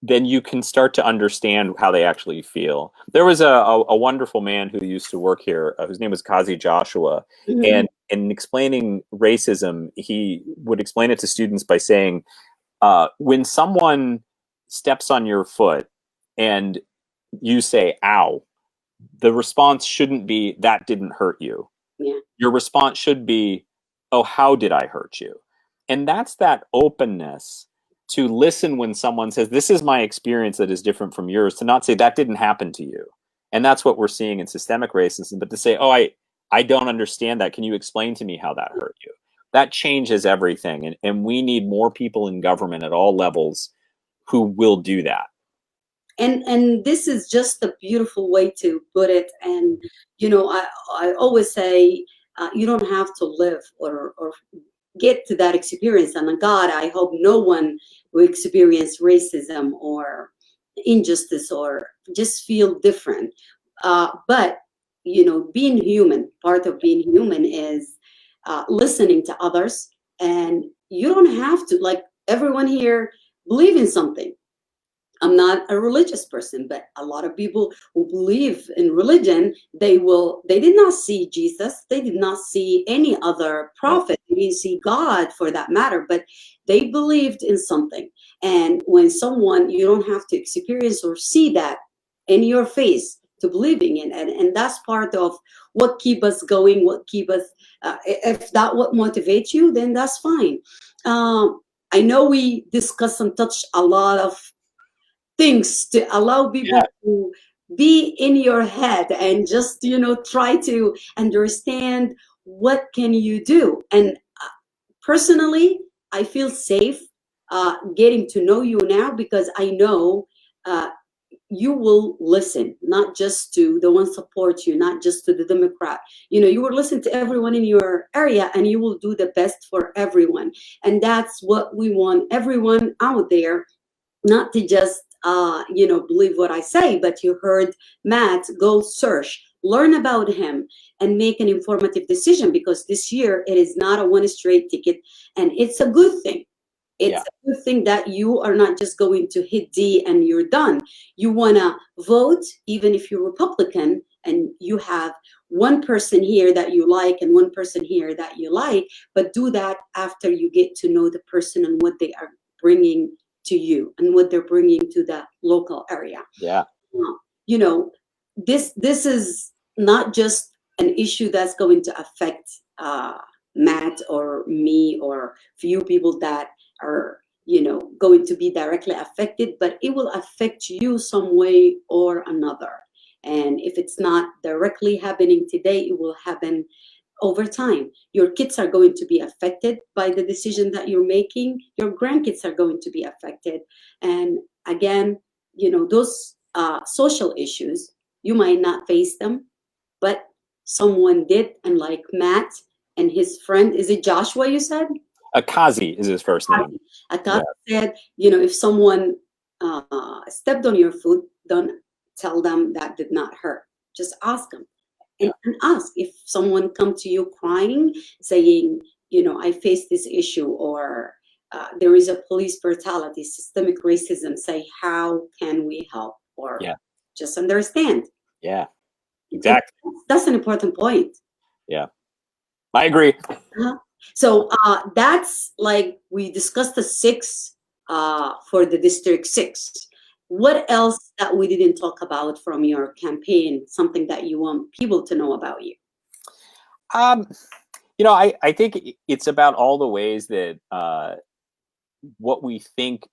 you can start to understand how they actually feel. There was a wonderful man who used to work here, whose name was Kazi Joshua, and in explaining racism, he would explain it to students by saying, when someone steps on your foot and you say, ow, the response shouldn't be, that didn't hurt you. Your response should be, oh, how did I hurt you? And that's that openness to listen when someone says, this is my experience that is different from yours, to not say, that didn't happen to you. And that's what we're seeing in systemic racism, but to say, oh, I don't understand that. Can you explain to me how that hurt you? That changes everything. And we need more people in government at all levels who will do that. And this is just a beautiful way to put it. And, I always say, you don't have to live or get to that experience. And God, I hope no one will experience racism or injustice or just feel different. But, being human, part of being human is listening to others. And you don't have to, like everyone here, believe in something. I'm not a religious person, but a lot of people who believe in religion, they did not see Jesus. They did not see any other prophet. They didn't see God for that matter, but they believed in something. And when someone, you don't have to experience or see that in your face to believing in it. And that's part of what keep us going, what keep us, if that what motivates you, then that's fine. I know we discussed and touched a lot of things to allow people to be in your head and just try to understand what can you do. And personally, I feel safe getting to know you now, because I know you will listen, not just to the one support you, not just to the Democrat. You will listen to everyone in your area, and you will do the best for everyone. And that's what we want everyone out there, not to just believe what I say, but you heard Matt, go search, learn about him, and make an informative decision, because this year it is not a one straight ticket, and it's a good thing. It's a good thing that you are not just going to hit D and you're done. You want to vote, even if you're Republican, and you have one person here that you like and one person here that you like, but do that after you get to know the person and what they are bringing to you and what they're bringing to the local area. This is not just an issue that's going to affect Matt or me or few people that are going to be directly affected, but it will affect you some way or another. And if it's not directly happening today, it will happen over time. Your kids are going to be affected by the decision that you're making. Your grandkids are going to be affected. And again, those social issues, you might not face them, but someone did. And like Matt and his friend, is it Joshua you said? Akazi is his first name. Akazi said, if someone stepped on your foot, don't tell them that did not hurt. Just ask them. And ask if someone come to you crying, saying, I face this issue, or there is a police brutality, systemic racism, say, how can we help? Or just understand. Yeah, exactly. That's an important point. Yeah, I agree. So that's like, we discussed the 6 for the District 6. What else that we didn't talk about from your campaign, something that you want people to know about you? I think it's about all the ways that what we think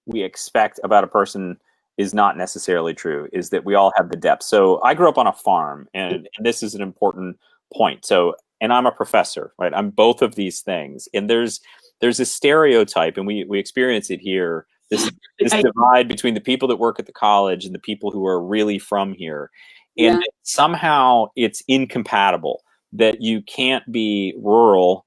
we expect about a person is not necessarily true, is that we all have the depth. So I grew up on a farm, and this is an important point. So, and I'm a professor, right? I'm both of these things. And there's a stereotype, and we experience it here, this divide between the people that work at the college and the people who are really from here. And somehow it's incompatible that you can't be rural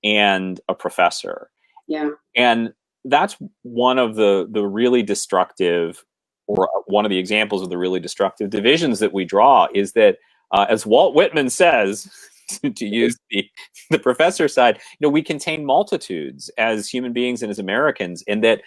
and a professor. Yeah. And that's one of the really destructive, or one of the examples of the really destructive divisions that we draw, is that, as Walt Whitman says, to use the professor side, we contain multitudes as human beings and as Americans, and that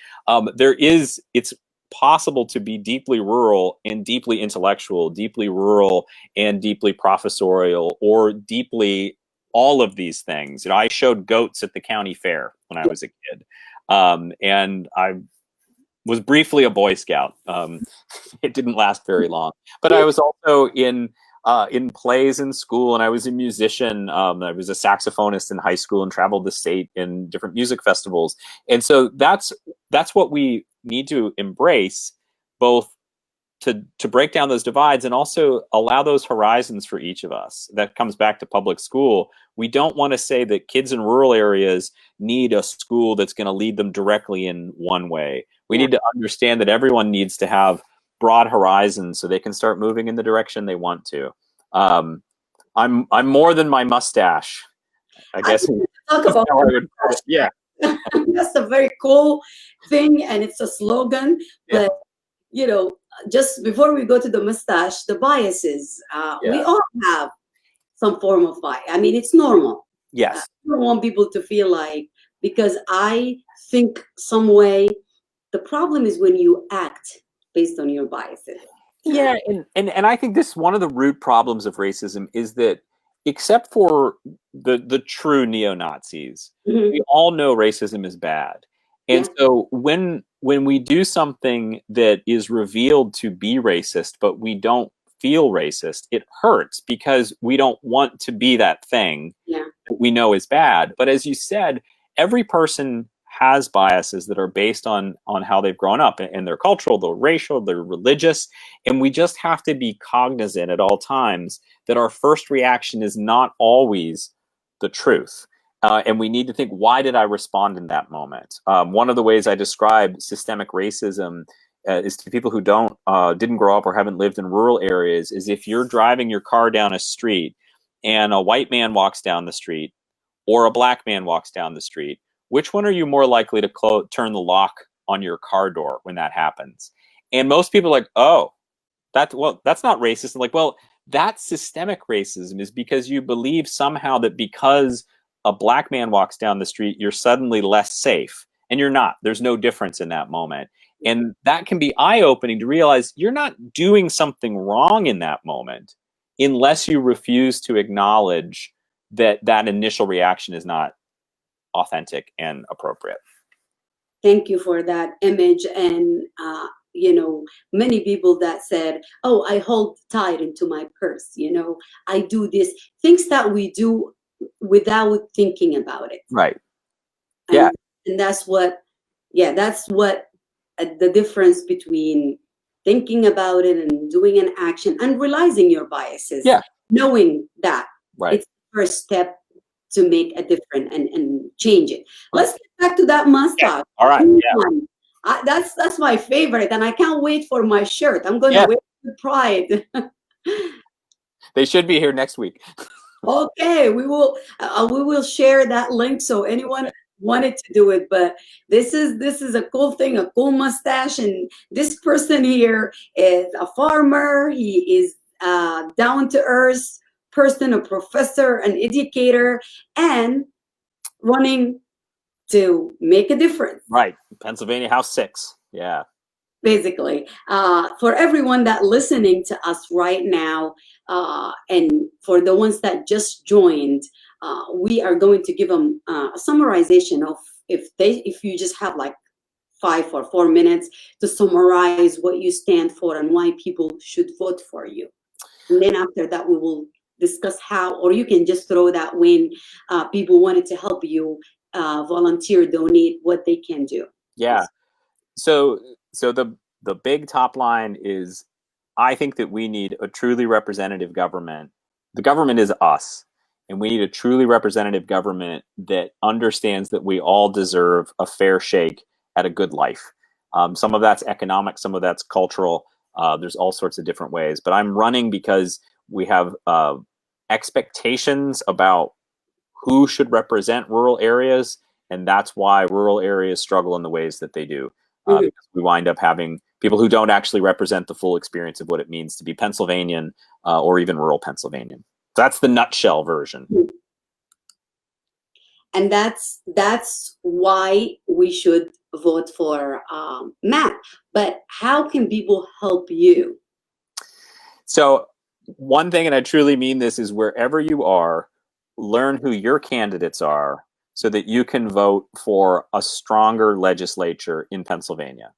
it's possible to be deeply rural and deeply intellectual, deeply rural and deeply professorial, or deeply all of these things. I showed goats at the county fair when I was a kid, and I was briefly a Boy Scout. It didn't last very long, but I was also in plays in school, and I was a musician. I was a saxophonist in high school and traveled the state in different music festivals. And so that's what we need to embrace, both to break down those divides and also allow those horizons for each of us. That comes back to public school. We don't want to say that kids in rural areas need a school that's going to lead them directly in one way. We need to understand that everyone needs to have broad horizons so they can start moving in the direction they want to. I'm more than my mustache, I guess. Talk about how I would put it. Yeah. That's a very cool thing, and it's a slogan. But just before we go to the mustache, the biases, we all have some form of bias. I mean, it's normal. Yes. I don't want people to feel like, because I think some way. The problem is when you act based on your biases. Yeah, and I think this, one of the root problems of racism is that, except for the true neo-Nazis, we all know racism is bad. And so when we do something that is revealed to be racist, but we don't feel racist, it hurts, because we don't want to be that thing that we know is bad. But as you said, every person has biases that are based on how they've grown up, and they're cultural, they're racial, they're religious. And we just have to be cognizant at all times that our first reaction is not always the truth. And we need to think, why did I respond in that moment? One of the ways I describe systemic racism is to people who didn't grow up or haven't lived in rural areas, is if you're driving your car down a street and a white man walks down the street, or a black man walks down the street, which one are you more likely to turn the lock on your car door when that happens? And most people are like, oh, that's not racist. And like, well, that's systemic racism, is because you believe somehow that because a black man walks down the street, you're suddenly less safe. And you're not. There's no difference in that moment. And that can be eye-opening to realize you're not doing something wrong in that moment unless you refuse to acknowledge that initial reaction is not authentic and appropriate. Thank you for that image. And many people that said, oh, I hold tight into my purse, I do this, things that we do without thinking about it. Right. And that's what the difference between thinking about it and doing an action and realizing your biases, Yeah. knowing that Right. it's the first step to make a difference and change it. Right. Let's get back to that mustache. All right. Yeah. That's my favorite, and I can't wait for my shirt. I'm gonna wear it with pride. They should be here next week. Okay, we will share that link so anyone wanted to do it. But this is a cool thing, a cool mustache, and this person here is a farmer. He is down to earth person, a professor, an educator, and running to make a difference. Right, Pennsylvania House 6. Yeah. Basically, for everyone that listening to us right now, and for the ones that just joined, we are going to give them a summarization of if you just have like 5 or 4 minutes to summarize what you stand for and why people should vote for you. And then after that, we will discuss how, or you can just throw that when people wanted to help you volunteer, donate, what they can do. Yeah. So the big top line is, I think that we need a truly representative government. The government is us, and we need a truly representative government that understands that we all deserve a fair shake at a good life. Some of that's economic, some of that's cultural. There's all sorts of different ways. But I'm running because we have expectations about who should represent rural areas, and that's why rural areas struggle in the ways that they do. Because we wind up having people who don't actually represent the full experience of what it means to be Pennsylvanian or even rural Pennsylvanian. So that's the nutshell version. And that's why we should vote for Matt. But how can people help you? So one thing, and I truly mean this, is wherever you are, learn who your candidates are so that you can vote for a stronger legislature in Pennsylvania.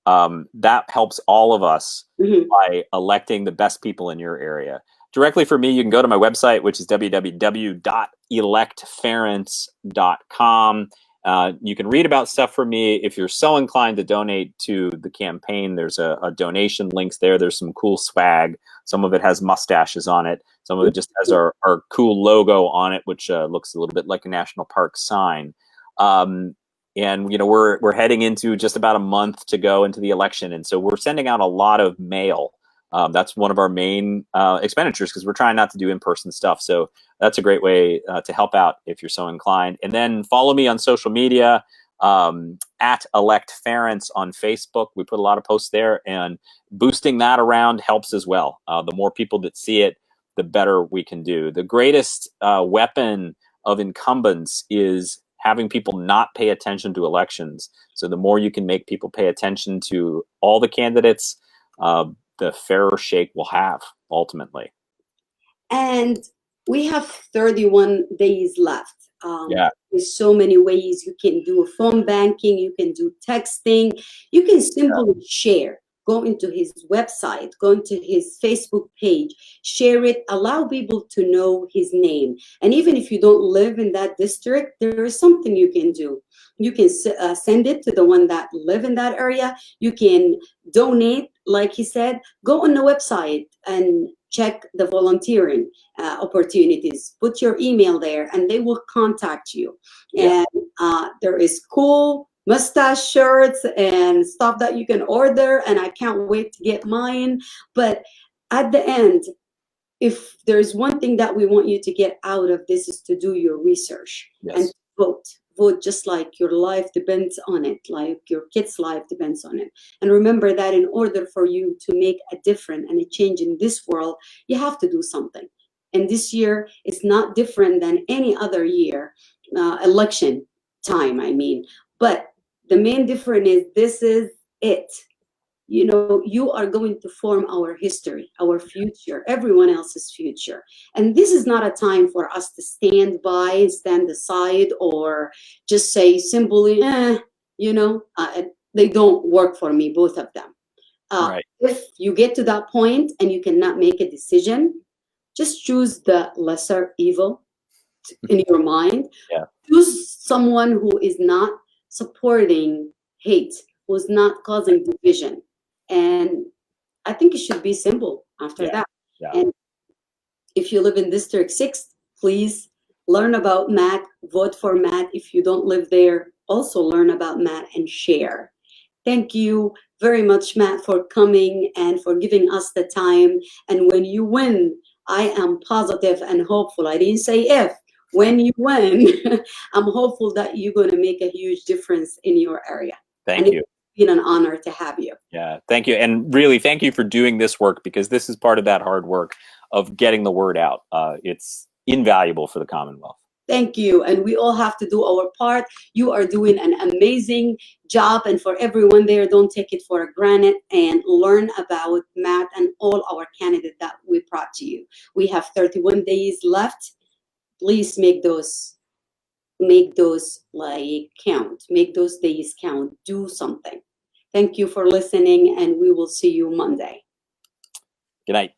That helps all of us by electing the best people in your area. Directly for me, you can go to my website, which is www.electference.com. You can read about stuff for me. If you're so inclined to donate to the campaign, there's a donation links there. There's some cool swag. Some of it has mustaches on it. Some of it just has our cool logo on it, which looks a little bit like a national park sign. And we're heading into just about a month to go into the election, and so we're sending out a lot of mail. That's one of our main expenditures because we're trying not to do in-person stuff. So that's a great way to help out if you're so inclined. And then follow me on social media at Elect Ferrence on Facebook. We put a lot of posts there, and boosting that around helps as well. The more people that see it, the better we can do. The greatest weapon of incumbents is having people not pay attention to elections. So the more you can make people pay attention to all the candidates, the fairer shake we'll have ultimately. And we have 31 days left. There's so many ways you can do phone banking, you can do texting, you can simply share. Go into his website, go into his Facebook page, share it, allow people to know his name. And even if you don't live in that district, there is something you can do. You can send it to the one that live in that area. You can donate, like he said, go on the website and check the volunteering opportunities. Put your email there and they will contact you. And there is cool mustache shirts and stuff that you can order, and I can't wait to get mine. But at the end, if there's one thing that we want you to get out of this, is to do your research and vote just like your life depends on it, like your kid's life depends on it. And remember that in order for you to make a difference and a change in this world, you have to do something. And this year is not different than any other year, election time, I mean. But the main difference is this is it. You know, you are going to form our history, our future, everyone else's future. And this is not a time for us to stand by, stand aside, or just say simply, they don't work for me, both of them. If you get to that point and you cannot make a decision, just choose the lesser evil in your mind. Choose someone who is not supporting hate, who's not causing division. And I think it should be simple after that. Yeah. And if you live in District 6, please learn about Matt, vote for Matt. If you don't live there, also learn about Matt and share. Thank you very much, Matt, for coming and for giving us the time. And when you win, I am positive and hopeful. I didn't say if. When you win, I'm hopeful that you're going to make a huge difference in your area. Thank you. It's been an honor to have you. Yeah, thank you. And really, thank you for doing this work, because this is part of that hard work of getting the word out. It's invaluable for the Commonwealth. Thank you. And we all have to do our part. You are doing an amazing job. And for everyone there, don't take it for granted and learn about Matt and all our candidates that we brought to you. We have 31 days left. Please make those like count. Make those days count. Do something. Thank you for listening, and we will see you Monday. Good night.